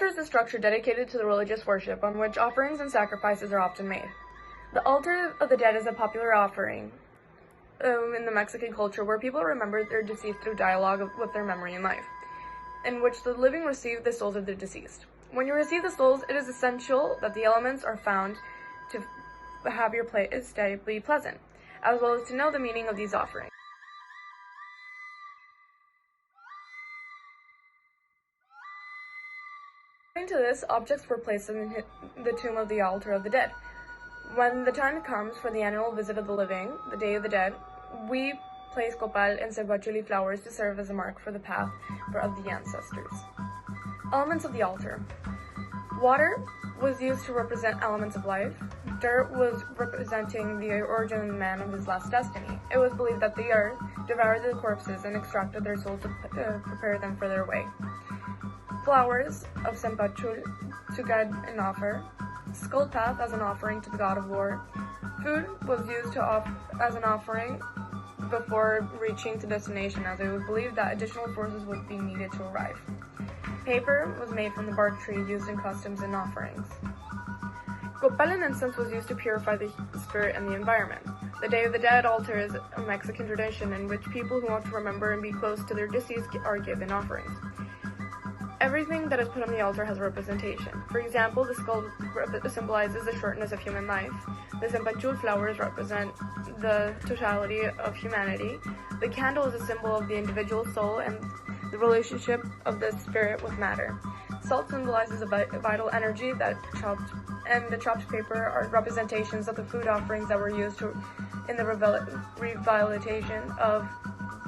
is a structure dedicated to the religious worship on which offerings and sacrifices are often made. The altar of the dead is a popular offering in the Mexican culture where people remember their deceased through dialogue with their memory in life, in which the living receive the souls of the deceased. When you receive the souls, it is essential that the elements are found to have your stay be pleasant, as well as to know the meaning of these offerings. According to this, objects were placed in the tomb of the altar of the dead. When the time comes for the annual visit of the living, the Day of the Dead, we place copal and cempasúchil flowers to serve as a mark for the path of the ancestors. Elements of the altar. Water was used to represent elements of life. Dirt was representing the origin of man of his last destiny. It was believed that the earth devoured the corpses and extracted their souls to prepare them for their way. Flowers of cempasúchil to guide an offer. Skull path as an offering to the god of war. Food was used as an offering before reaching to destination, as it was believed that additional forces would be needed to arrive. Paper was made from the bark tree used in customs and offerings. Copal and incense was used to purify the spirit and the environment. The Day of the Dead altar is a Mexican tradition in which people who want to remember and be close to their deceased are given offerings. Everything that is put on the altar has a representation. For example, the skull symbolizes the shortness of human life. The cempasúchil flowers represent the totality of humanity. The candle is a symbol of the individual soul and the relationship of the spirit with matter. Salt symbolizes a vital energy and the chopped paper are representations of the food offerings that were used in the revitalization of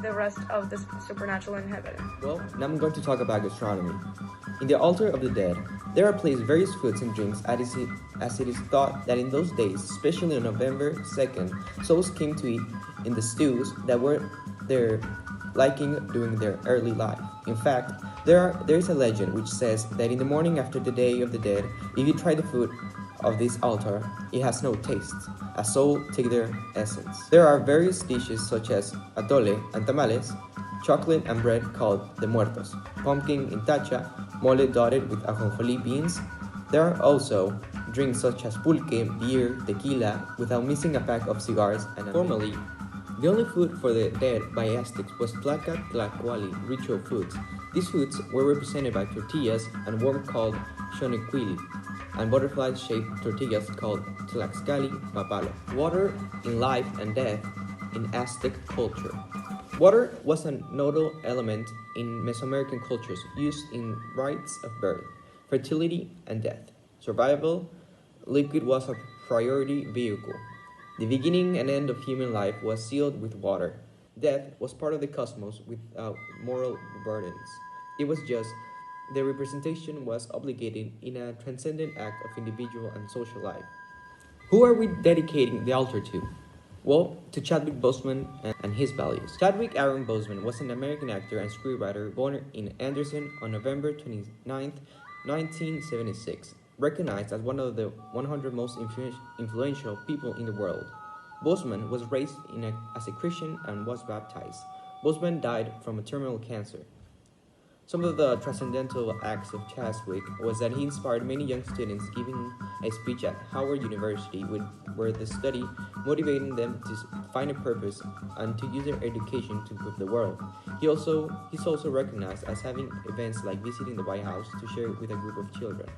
the rest of the supernatural inhabitant. Well, now I'm going to talk about gastronomy. In the altar of the dead, there are placed various foods and drinks as it is thought that in those days, especially on November 2nd, souls came to eat in the stews that were their liking during their early life. In fact, there is a legend which says that in the morning after the Day of the Dead, if you try the food of this altar, it has no taste. A soul take their essence. There are various dishes such as atole and tamales, chocolate and bread called the muertos, pumpkin in tacha, mole dotted with ajonjolí beans. There are also drinks such as pulque, beer, tequila, without missing a pack of cigars and Formerly, the only food for the dead by Aztecs was tlaca tlacuali, ritual foods. These foods were represented by tortillas and worm called xonequili, and butterfly-shaped tortillas called tlaxcali papalo. Water in life and death in Aztec culture. Water was a nodal element in Mesoamerican cultures used in rites of birth, fertility, and death. Survival, liquid was a priority vehicle. The beginning and end of human life was sealed with water. Death was part of the cosmos without moral burdens. It was just the representation was obligated in a transcendent act of individual and social life. Who are we dedicating the altar to? Well, to Chadwick Boseman and his values. Chadwick Aaron Boseman was an American actor and screenwriter born in Anderson on November 29, 1976, recognized as one of the 100 most influential people in the world. Boseman was raised as a Christian and was baptized. Boseman died from a terminal cancer. Some of the transcendental acts of Chadwick was that he inspired many young students giving a speech at Howard University where the study motivating them to find a purpose and to use their education to improve the world. He's also recognized as having events like visiting the White House to share with a group of children.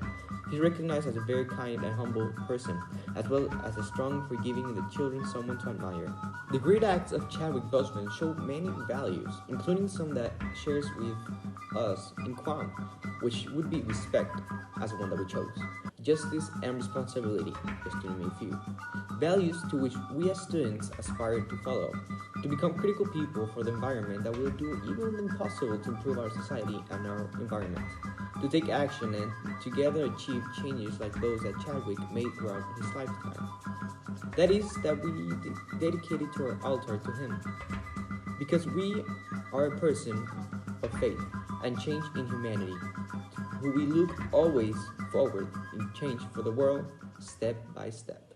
He's recognized as a very kind and humble person, as well as a strong for giving the children someone to admire. The great acts of Chadwick Boseman show many values, including some that shares with us in cuam, which would be respect, as the one that we chose, justice and responsibility, just to name a few. Values to which we as students aspire to follow, to become critical people for the environment that will do even the impossible to improve our society and our environment, to take action and together achieve changes like those that Chadwick made throughout his lifetime. That is, that we dedicated to our altar to him, because we are a person of faith and change in humanity, who we look always forward in change for the world, step by step.